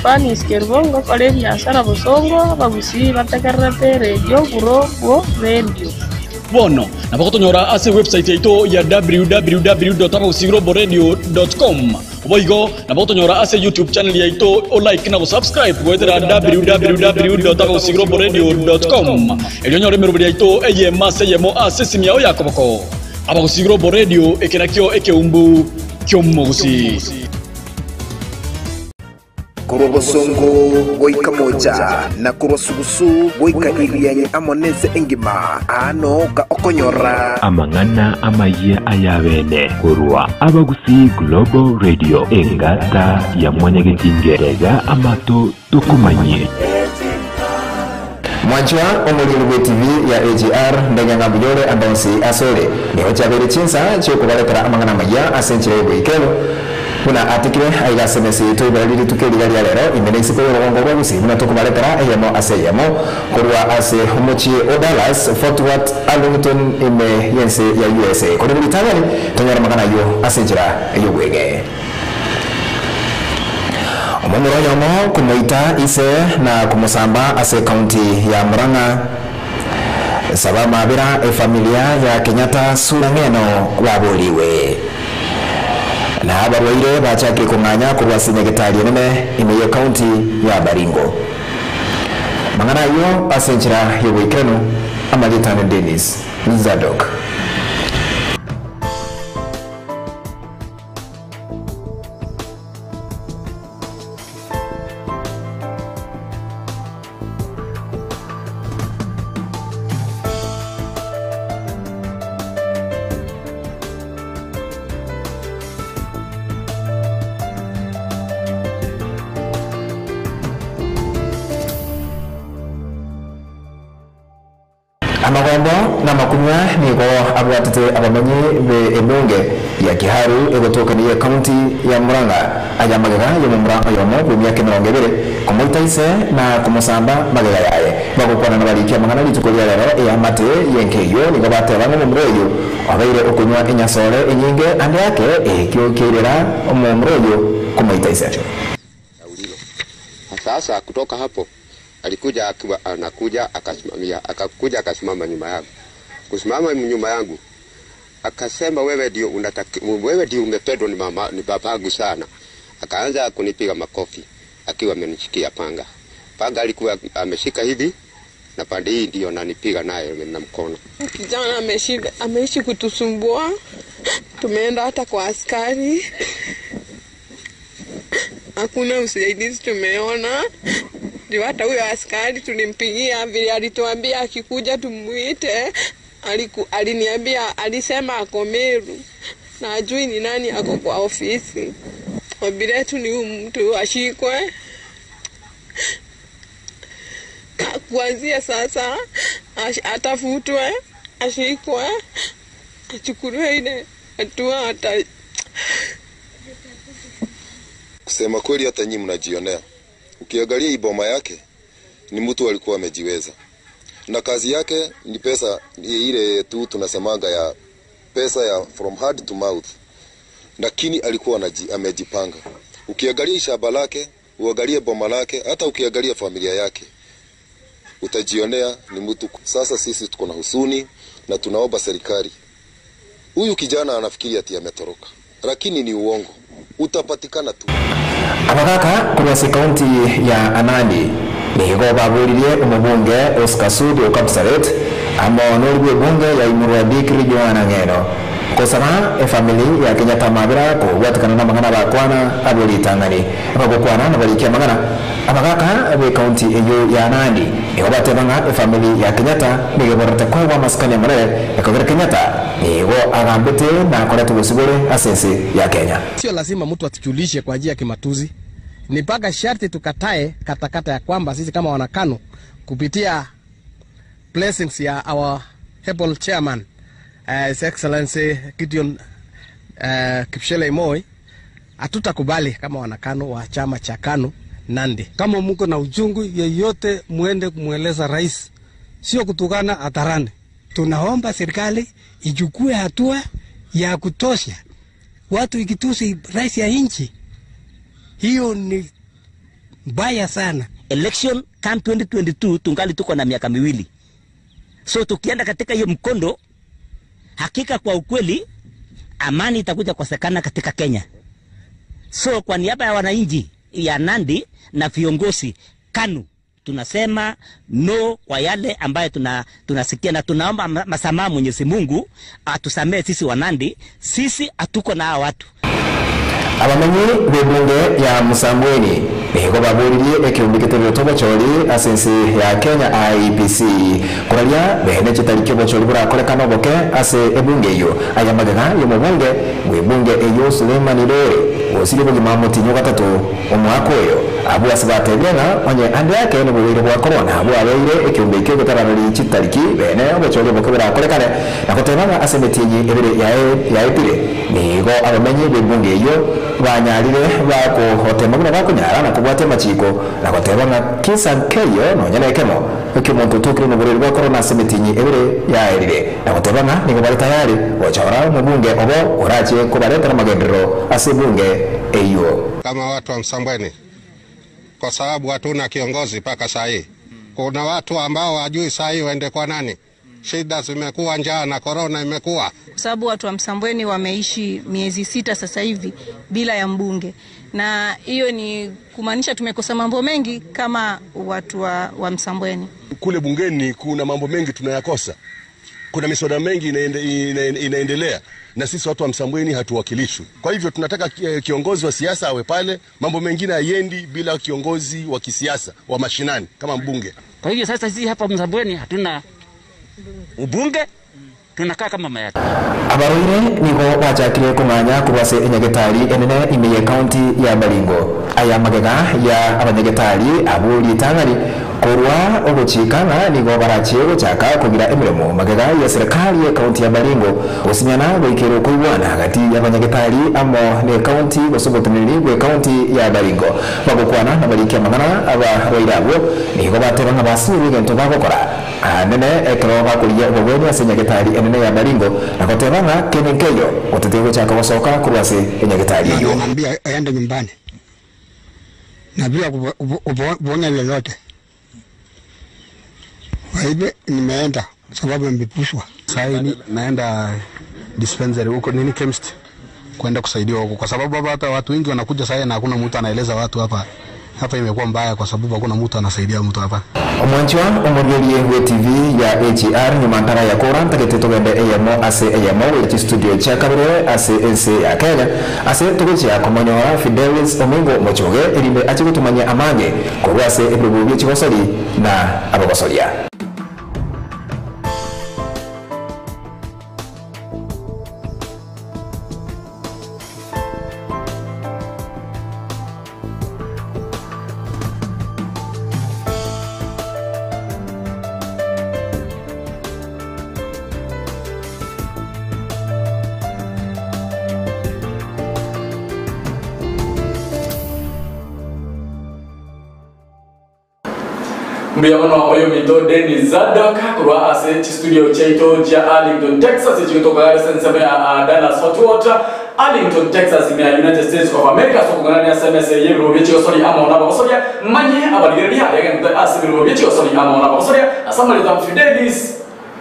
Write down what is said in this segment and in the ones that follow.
Fanis Kerbongo kole biashara busongo bagusi batakarate radio Global Radio. Bono nabako tonyora ase website yaito ya www.abagusiglobal.com. Oigo nabako tonyora ase YouTube channel yaito o like na subscribe gwetera www.abagusiglobal.com. Elionyo remero yaito eye mase yemo ase simya o yakoboko. Abagusiglobal Radio ekenakyo ekeumbu kyomogusi. Kurobosongo goika moja na kurosugusu goika irianye amonese engima ano ka okonyora amangana amaye ayabene kurwa Abagusi Global Radio engata ya mwanyagetingerega amato tukumanye Mwanchwa omuliro TV ya AGR ndanyanga bujore andonsi asole niho chabere chinsa cyo kubalekera amangana amaya asenchire goikelo kuna atikire aiga semesi to ibaliri tukeli gali lero imenexi ko rongo bagusi muna to kubalekera ayemo aseyemo kurwa ase homochi Dallas Fort Worth Arlington ime yense ya USA ko ni tangani tonyara magana yo asenjira yo gwege omumuro yomo kumuita ise na kumusamba ase county ya Murang'a saba mabira familia ya Kenyatta Surangeno waboliwe na abarwaire bachake kunganya kurwasinya getali nene imeyo county ya Baringo mangana yo asenjira yo wikeno amalitane Dennis Zadok amagombo na makunywa nigo abwatite abamanyi be emunge ya Kiharu egotokaniye county ya Murang'a ayamagega yo Murang'a yomo mu myaka 20 kumutaise na kumusamba magega yaye bagukwana nabalikia mangana litukolia lero ya mate yenkeyo nigo batebanga mu mroyo abaire okunywa enyasole enyinge ande yake ekyokerera omumroyo kumutaise sasa kutoka hapo alikuja akiwa anakuja akasimama nyuma yangu. Kusimama nyuma yangu akasema wewe ndio umependwa ni babangu sana. Akaanza kunipiga makofi akiwa amenishikia panga. Panga alikuwa ameshika hivi na pande hii ndio ananipiga naye na mkono. Kijana ameishi kutusumbua. Tumeenda hata kwa askari. Hakuna usaidizi tumeona. Ndio hata huyo askari tulimpigia vile alituambia akikuja tumuite aliniambia alisema ako Meru na ajui ni nani ako kwa ofisi. Wabile tu ni mtu ashikwe. Kuanzia sasa atafutwe, ashikwe, achukuliwe ile hatua hata. Kusema kweli hata nyinyi mnajionea. Ukiangalia iboma yake ni mtu alikuwa amejiweza. Na kazi yake ni pesa ile tu tunasemaga ya pesa ya from hand to mouth. Lakini alikuwa amejipanga. Ukiangalia shamba lake, uangalie boma lake, hata ukiangalia familia yake, utajionea ni mtu. Sasa sisi tuko na husuni na tunaomba serikali. Huyu kijana anafikiri ati ametoroka, lakini ni uongo. Utapatikana tu. Abagaka kurwasi county ya Anandi nigo baburirie umubunge Oscar Sudi Okapsaret amo nolwe bunge ya Imurwa Dikri Joana Ngeno kosana family ya Kenyatta mabira ko watakana na magana bakwana abuli tangani abagokwana na balikia magana abagaka be county eyo ya Anandi nigo batebanga family ya Kenyatta nigo borata kwa maskani ya mare ya Kenyatta nigo agambete na koleta busibure asese ya Kenya. Sio lazima mtu atujulishe kwa ajili ya kimatuzi. Ni mpaka sharti tukatae katakata ya kwamba sisi kama wanakano kupitia blessings ya our Hebel chairman His Excellency Gideon Kipchele Moi, hatutakubali kama wanakano wa chama cha KANU Nandi. Kama mko na ujungu yeyote muende kumueleza rais, sio kutukana hadharani. Tunaomba serikali ichukue hatua ya kutosha. Watu ikitusi rais ya nchi, hiyo mbaya sana. Election come 2022 tungali tuko na miaka miwili. So tukienda katika hiyo mkondo, hakika kwa ukweli amani itakuja kukosekana katika Kenya. So kwa niaba ya wananchi ya Nandi na viongozi KANU tunasema no kwa yale ambayo tunasikia, na tunaomba masamaha Mwenyezi Mungu atusamee sisi wa Nandi, sisi hatuko na hao watu. Abamenyi b'ebunge ya Musambweni nigo baburirie ekiumbi gitero tobochori asensi ya Kenya IEBC kuralia bene chitariki bochori burakorekana boke ase ebunge yo ayamagaga yo mubunge webunge eyo Suleiman Ilore osiri bugima mutinyo gatatu omwako yo abu asibatebena onye ande yake no bubire bwa corona abu abeire ekiumbi kyo gutararari chitariki bene bochori boke burakorekana nakotebanga asemetinyi ebire ya epire nigo abamenyi b'ebunge yo banyarire bako hotema buna bakunyara na kubwate machiko na kotebanga kisa nkeyo no nyana ekemo ekimuntu tukire mu buriri bwa corona semetinyi ebire ya erire na kotebanga nigo bari tayari ochora mu bunge obo orache kubareta na magendero ase bunge eyo kama watu wa Msambweni, kwa sababu hatuna kiongozi paka saa hii. Kuna watu ambao wajui saa hii waende kwa nani. Shida zimekuwa, njaa na corona imekuwa. Kwa sababu watu wa Msambweni wameishi miezi 6 sasa hivi bila ya mbunge. Na hiyo ni kumaanisha tumekosa mambo mengi kama watu wa Msambweni. Kule bungeni kuna mambo mengi tunayakosa. Kuna miswada mengi inaendelea na sisi watu wa Msambweni hatuwakilishwi. Kwa hivyo tunataka kiongozi wa siasa awe pale, mambo mengine hayendi bila kiongozi wa kisiasa wa mashinani kama mbunge. Kwa hivyo sasa sisi hapa Msambweni hatuna ubunge, tunakaa kama mayaka. Abaruire nigo bachakire kumanya kubase enyagetari enene imiye county ya Baringo ayamagaga ya abanyagetari aburi tangari kurwa obuchikana nigo barachiye guchaka kugira emiremo magaga ya serikali ya county ya Baringo osinyana goikero kuibwana hagati y'abanyagetari amo ne county gosobotaniri gwe county ya Baringo bagukwana na barikia magana aba roirabo nigo batebanga basuri gento bagokora anene ekro bakuria obogwe asenyagetari enene ya Baringo nakotebanga kenenkeyo otetego chaka wasoka kurwase enyagetari yo Naambia aende nyumbani na bila kubonya lolote. Waibe nimeenda sababu nimepushwa. Sasa naenda dispensary huko nini chemist kwenda kusaidiwa huko kwa sababu hata watu wengi wanakuja sasa na hakuna mtu anaeleza watu hapa imekuwa mbaya kwa sababu hakuna mtu anasaidia mtu hapa. Omwanchwa omuriye we TV ya AGR nyumantara ya Koranta getetogende eyamo ase eyamo ya studio cha kabere ase ense ya Kenya ase tugocha komonyora Fidelis Omingo Mochoge elimbe achigutumanya amanye ko ase ebrubu by'ikosori na abagosoria. Mbiyamono oyo mito Deni Zadok kurwa ase studio chaito ja Arlington, Texas chikutoka Garrison ya Dallas Fort Worth, Arlington, Texas ya United States of America. So kungana ya SMS yebro bicho sori amona basoria manye abaligeri ya yagenda asibiro bicho sori amona basoria asamali tam Fidelis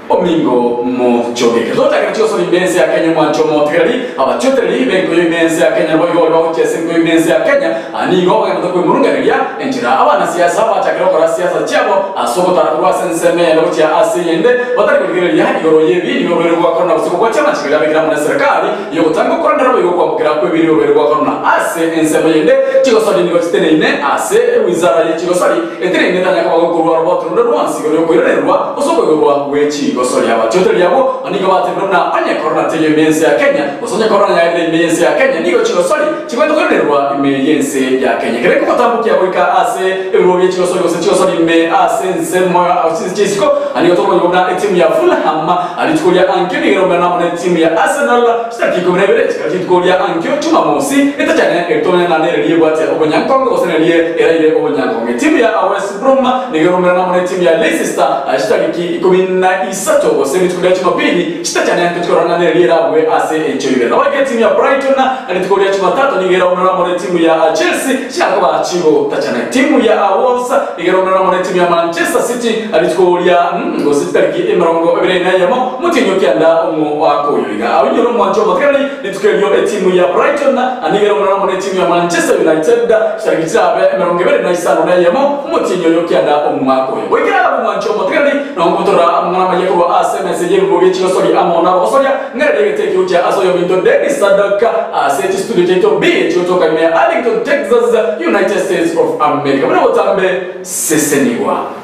Omingo Mochoge. Kizota kicho sori bense ya Kenya mwancho motegari abachoteri benko bense ya Kenya boyo ro chese ko bense ya Kenya ani go baganda ko murungaria entira abana siasa batakira ko siasa chabo asogota kurwa senseme ro cha asiyende batari kugira ya igoro yebi igoro ro kwa kona usiko kwa chama chikira bikira mu serikali yo tango koranda ro yo kwa mukira ko biri ro kwa kona ase enseme yende chiko sori ni gotene ine ase wizara ye chiko sori etire ine tanya kwa kurwa ro botro ro wansi go yo ro usoko go wechi gosori aba choteri yabo aniga batebona anye corona teye mense ya Kenya osonya corona ya ile mense ya Kenya nigo chiko sori chikwendo korerwa mense ya Kenya kere ko tambuki abika ase euro chiko sori ose chiko sori me ase nsemo ase chisiko anigo to yobna team ya Fulham alitukulia ankyo ni ngero na team ya Arsenal staki ko rebele alitukulia ankyo chuma mosi etachane etone na nere liye bwate obonyankongo osene liye era ile obonyankongo team ya West Brom ni ngero na team ya Leicester staki ko minna isato wasemi tukulia Jumapili chitachana tukorana na lirabwe ase enjoyere nawe timu ya Brighton alitukolia Jumatatu nigera unana mone timu ya Chelsea chakaba chigo tachana timu ya Wolves nigera unana mone timu ya Manchester City alitukolia ngositi tariki emerongo ebirena yamo mutinyo kyanda umu wako yiga awinyo mwanjo matkali litukolia timu ya Brighton anigera unana mone timu ya Manchester United tariki zabe emerongo ebirena isano na yamo mutinyo kyanda umu wako yiga mwanjo matkali na ngotora mwana mayeko SMS yego gichi sori amona osoria ngere teke uja asoyo mindo Dennis Sadaka aseti studio jeto B chotoka ya Arlington Texas United States of America mwana wotambe seseniwa.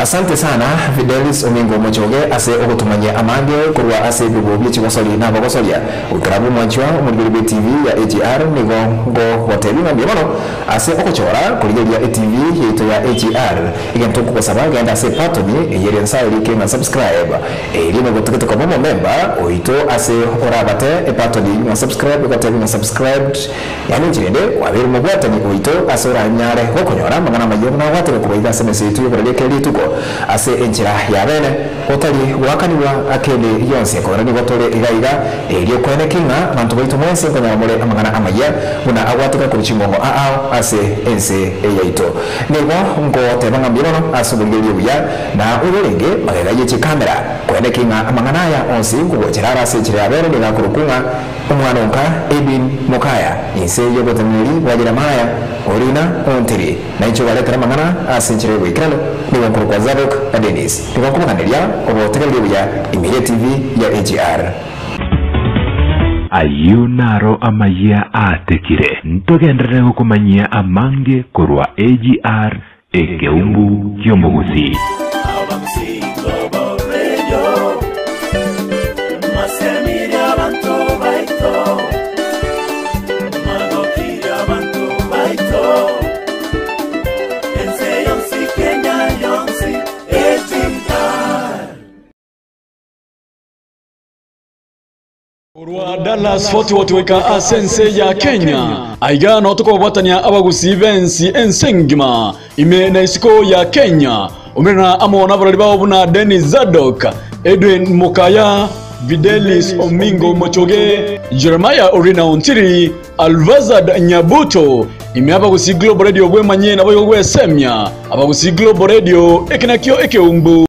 Asante sana Fidelis Omingo Mochoge ase ogotumanya amange kurwa ase bibobi chigosoli na bagosolia utarabu mwanchwa umugiribe TV ya AGR nigo ngo hoteli na bimono ase okochora kuligeria TV yeto ya AGR igento kukosaba genda ase patoni yeri nsaili ke subscribe elimo gotekete kwa momo member oito ase orabate patoni na subscribe gotekete na subscribed yani njirende wabiri mugwata ni oito ase oranyare okonyora mangana mayo na wate ko ida SMS yetu yobereke lituko ase enchira ya bene otali wakaniwa akele yonse ko rani gotore igaiga elio kwene kinga bantu baitu mwense ko nyamore amangana amaya buna agwatika ku chimongo aao ase ense eyaito nego ngo tebanga mbirono asubulgelio ya na urenge magega yechi kamera kwene kinga amangana ya onse kugocherara ase enchira ya bene ni gakurukunga umwanonka Edwin Mokaya inse yogotamiri wagira maya orina ontiri na icho balekera mangana ase enchira wikano ni kwa Zadok na Dennis. Tuko kumangalia obotegelio ya Immediate TV ya AGR. Ayunaro amaya atekire. Ntogendere kumanyia amange kurwa AGR ekeumbu kyomugusi. Urwa Dallas Fort Worth weka asense ya Kenya aiga no tuko watania abagusi bensi ensengima ime na isiko ya Kenya umena amona barali bawo buna Dennis Zadok Edwin Mokaya Fidelis Omingo Mochoge Jeremiah Orina Ontiri Alvazad Nyabuto ime abagusi Global Radio bwe manye na boyo gwe semya abagusi Global Radio ekinakyo ekeumbu